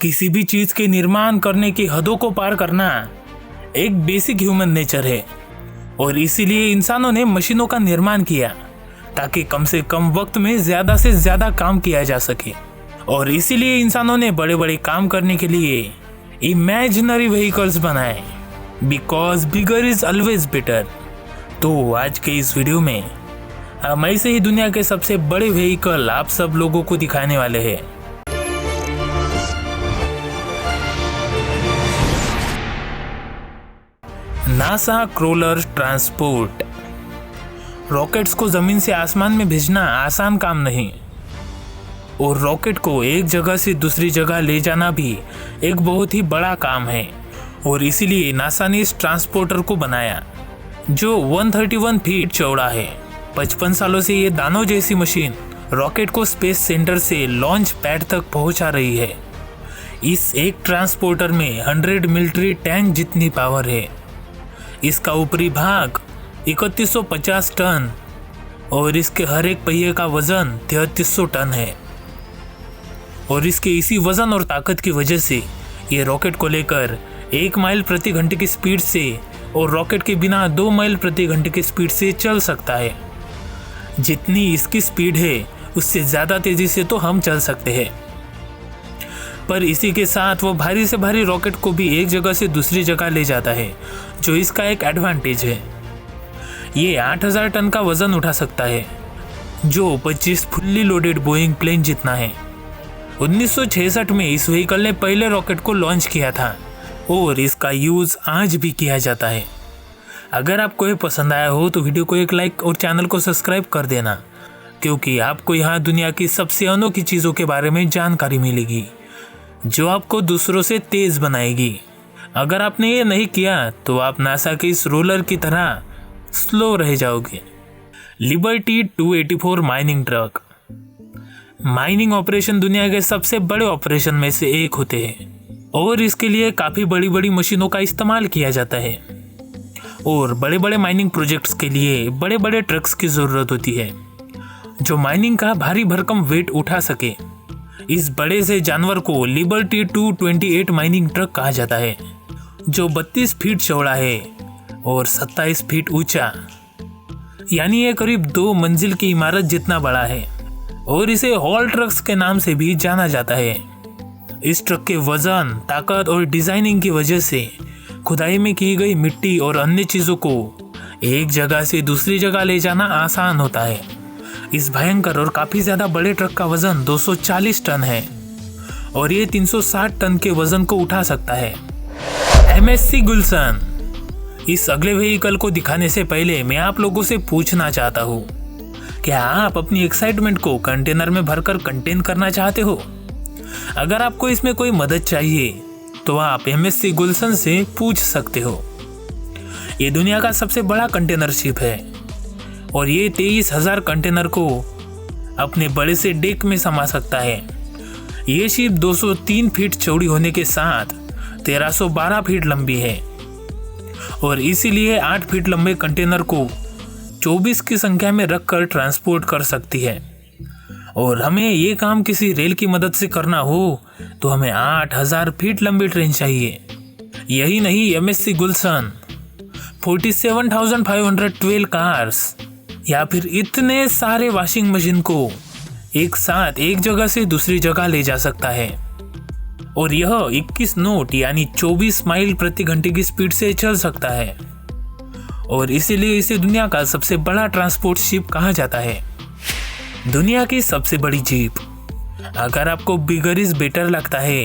किसी भी चीज के निर्माण करने की हदों को पार करना एक बेसिक ह्यूमन नेचर है और इसीलिए इंसानों ने मशीनों का निर्माण किया ताकि कम से कम वक्त में ज्यादा से ज्यादा काम किया जा सके। और इसीलिए इंसानों ने बड़े बड़े काम करने के लिए इमेजिनरी व्हीकल्स बनाए, because bigger is always better. तो आज के इस वीडियो में हम ऐसे ही दुनिया के सबसे बड़े व्हीकल आप सब लोगों को दिखाने वाले हैं। NASA crawler transport. रॉकेट्स को जमीन से आसमान में भेजना आसान काम नहीं और रॉकेट को एक जगह से दूसरी जगह ले जाना भी एक बहुत ही बड़ा काम है। और इसीलिए नासा ने इस ट्रांसपोर्टर को बनाया जो 131 फीट चौड़ा है। 55 सालों से ये दानव जैसी मशीन रॉकेट को स्पेस सेंटर से लॉन्च पैड तक पहुंचा रही है। इस एक ट्रांसपोर्टर में 100 मिलिट्री टैंक जितनी पावर है। इसका ऊपरी भाग 3150 टन और इसके हर एक पहिए का वजन 3300 टन है। और इसके इसी वजन और ताकत की वजह से ये रॉकेट को लेकर 1 माइल प्रति घंटे की स्पीड से और रॉकेट के बिना 2 माइल प्रति घंटे की स्पीड से चल सकता है। जितनी इसकी स्पीड है उससे ज़्यादा तेजी से तो हम चल सकते हैं, पर इसी के साथ वो भारी से भारी रॉकेट को भी एक जगह से दूसरी जगह ले जाता है, जो इसका एक एडवांटेज है। ये 8000 टन का वजन उठा सकता है, जो 25 फुल्ली लोडेड बोइंग प्लेन जितना है। 1966 में इस व्हीकल ने पहले रॉकेट को लॉन्च किया था और इसका यूज़ आज भी किया जाता है। अगर आपको ये पसंद आया हो तो वीडियो को एक लाइक और चैनल को सब्सक्राइब कर देना, क्योंकि आपको यहाँ दुनिया की सबसे अनोखी चीज़ों के बारे में जानकारी मिलेगी जो आपको दूसरों से तेज बनाएगी। अगर आपने ये नहीं किया तो आप नासा के इस रोलर की तरह स्लो रह जाओगे। Liberty 284 mining truck. Mining operation दुनिया के सबसे बड़े ऑपरेशन में से एक होते हैं और इसके लिए काफ़ी बड़ी बड़ी मशीनों का इस्तेमाल किया जाता है और बड़े बड़े माइनिंग प्रोजेक्ट्स के लिए बड़े बड़े ट्रक्स की ज़रूरत होती है जो माइनिंग का भारी भरकम वेट उठा सके। इस बड़े से जानवर को लिबर्टी 228 माइनिंग ट्रक कहा जाता है, जो 32 फीट चौड़ा है और 27 फीट ऊंचा, यानी ये करीब 2 मंजिल की इमारत जितना बड़ा है और इसे हॉल ट्रक्स के नाम से भी जाना जाता है। इस ट्रक के वजन, ताकत और डिजाइनिंग की वजह से खुदाई में की गई मिट्टी और अन्य चीज़ों को एक जगह से दूसरी जगह ले जाना आसान होता है। इस भयंकर और काफ़ी ज़्यादा बड़े ट्रक का वजन 240 टन है और ये 360 टन के वजन को उठा सकता है। MSC गुल्सन। इस अगले व्हीकल को दिखाने से पहले मैं आप लोगों से पूछना चाहता हूँ, क्या आप अपनी एक्साइटमेंट को कंटेनर में भरकर कंटेन करना चाहते हो? अगर आपको इसमें कोई मदद चाहिए तो आप MSC गुल्सन से पूछ सकते हो। ये दुनिया का सबसे बड़ा कंटेनर शिप है और ये 23,000 कंटेनर को अपने बड़े से डेक में समा सकता है। ये शिप 203 फीट चौड़ी होने के साथ 1312 फीट लंबी है और इसीलिए 8 फीट लंबे कंटेनर को 24 की संख्या में रखकर ट्रांसपोर्ट कर सकती है। और हमें ये काम किसी रेल की मदद से करना हो तो हमें 8000 फीट लंबी ट्रेन चाहिए। यही नहीं, MSC गुल्सन 47,512 कार्स या फिर इतने सारे वॉशिंग मशीन को एक साथ एक जगह से दूसरी जगह ले जा सकता है और यह 21 नॉट यानी 24 माइल प्रति घंटे की स्पीड से चल सकता है और इसीलिए इसे दुनिया का सबसे बड़ा ट्रांसपोर्ट शिप कहा जाता है। दुनिया की सबसे बड़ी जीप। अगर आपको बिगर इज बेटर लगता है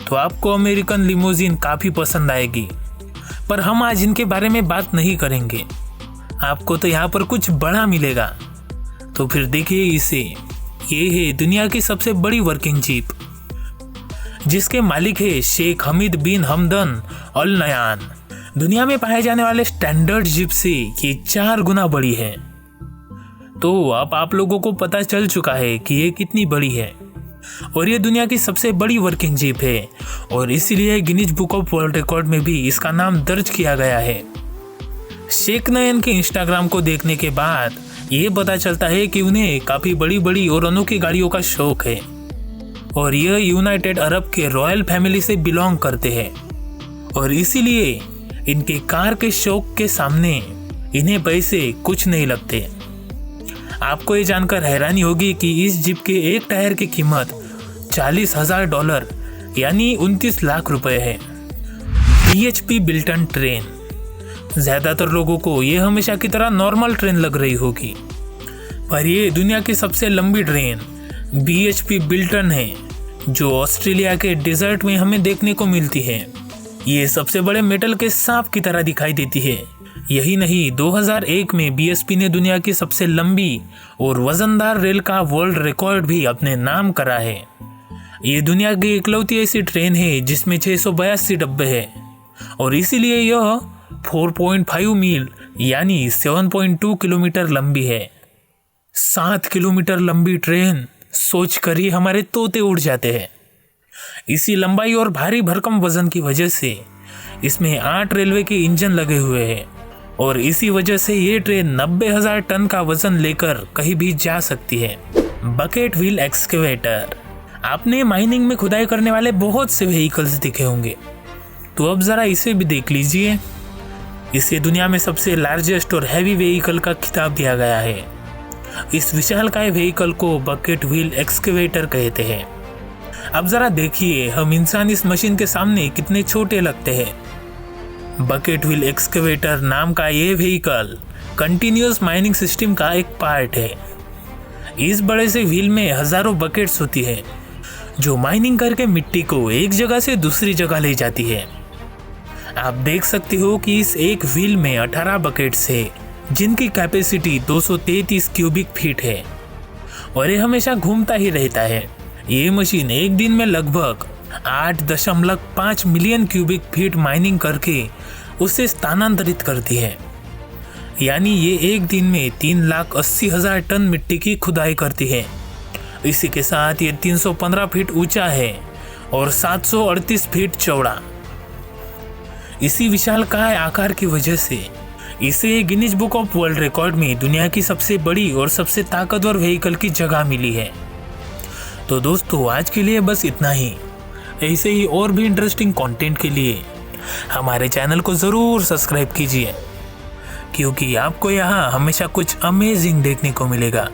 तो आपको अमेरिकन लिमोजिन काफ़ी पसंद आएगी, पर हम आज इनके बारे में बात नहीं करेंगे। आपको तो यहाँ पर कुछ बड़ा मिलेगा, तो फिर देखिए इसे। ये है दुनिया की सबसे बड़ी वर्किंग जीप, जिसके मालिक है शेख हमीद बिन हमदन अल नयान। दुनिया में पाए जाने वाले स्टैंडर्ड जीप से ये 4 गुना बड़ी है। तो अब आप लोगों को पता चल चुका है कि ये कितनी बड़ी है और ये दुनिया की सबसे बड़ी वर्किंग जीप है और इसीलिए Guinness book of world record में भी इसका नाम दर्ज किया गया है। शेख नयन के इंस्टाग्राम को देखने के बाद ये पता चलता है कि उन्हें काफ़ी बड़ी बड़ी और अनोखी गाड़ियों का शौक है और यह यूनाइटेड अरब के रॉयल फैमिली से बिलोंग करते हैं और इसीलिए इनके कार के शौक के सामने इन्हें पैसे कुछ नहीं लगते। आपको ये जानकर हैरानी होगी कि इस जीप के एक टायर की कीमत $40,000 यानी 29 लाख रुपए है। PHP बिल्टन ट्रेन, ज़्यादातर लोगों को ये हमेशा की तरह नॉर्मल ट्रेन लग रही होगी, पर ये दुनिया की सबसे लंबी ट्रेन BHP बिल्टन है जो ऑस्ट्रेलिया के डेजर्ट में हमें देखने को मिलती है। ये सबसे बड़े मेटल के सांप की तरह दिखाई देती है। यही नहीं, 2001 में BHP ने दुनिया की सबसे लंबी और वजनदार रेल का वर्ल्ड रिकॉर्ड भी अपने नाम करा है। ये दुनिया की इकलौती ऐसी ट्रेन है जिसमें 682 डब्बे हैं और इसीलिए यह 4.5 मील यानी 7.2 किलोमीटर लंबी है। 7 किलोमीटर लंबी ट्रेन सोच कर ही हमारे तोते उड़ जाते हैं। इसी लंबाई और भारी भरकम वजन की वजह से इसमें 8 रेलवे के इंजन लगे हुए हैं और इसी वजह से ये ट्रेन 90,000 टन का वजन लेकर कहीं भी जा सकती है। बकेट व्हील एक्सकेवेटर, आपने माइनिंग में खुदाई करने वाले बहुत से व्हीकल्स दिखे होंगे, तो अब जरा इसे भी देख लीजिए। इसे दुनिया में सबसे लार्जेस्ट और हैवी व्हीकल का खिताब दिया गया है। इस विशालकाय व्हीकल को बकेट व्हील एक्सकेवेटर कहते हैं। अब जरा देखिए हम इंसान इस मशीन के सामने कितने छोटे लगते हैं। बकेट व्हील एक्सकेवेटर नाम का ये व्हीकल कंटिन्यूअस माइनिंग सिस्टम का एक पार्ट है। इस बड़े से व्हील में हजारों बकेट्स होती है जो माइनिंग करके मिट्टी को एक जगह से दूसरी जगह ले जाती है। आप देख सकते हो कि इस एक व्हील में 18 बकेट्स है जिनकी कैपेसिटी 233 क्यूबिक फीट है और ये हमेशा घूमता ही रहता है। ये मशीन एक दिन में लगभग 8.5 मिलियन क्यूबिक फीट माइनिंग करके उसे स्थानांतरित करती है, यानी ये एक दिन में 3,80,000 टन मिट्टी की खुदाई करती है। इसी के साथ ये 315 फीट ऊंचा है और 738 फीट चौड़ा। इसी विशालकाय आकार की वजह से इसे Guinness book of world record में दुनिया की सबसे बड़ी और सबसे ताकतवर व्हीकल की जगह मिली है। तो दोस्तों आज के लिए बस इतना ही। ऐसे ही और भी इंटरेस्टिंग कंटेंट के लिए हमारे चैनल को ज़रूर सब्सक्राइब कीजिए, क्योंकि आपको यहाँ हमेशा कुछ अमेजिंग देखने को मिलेगा।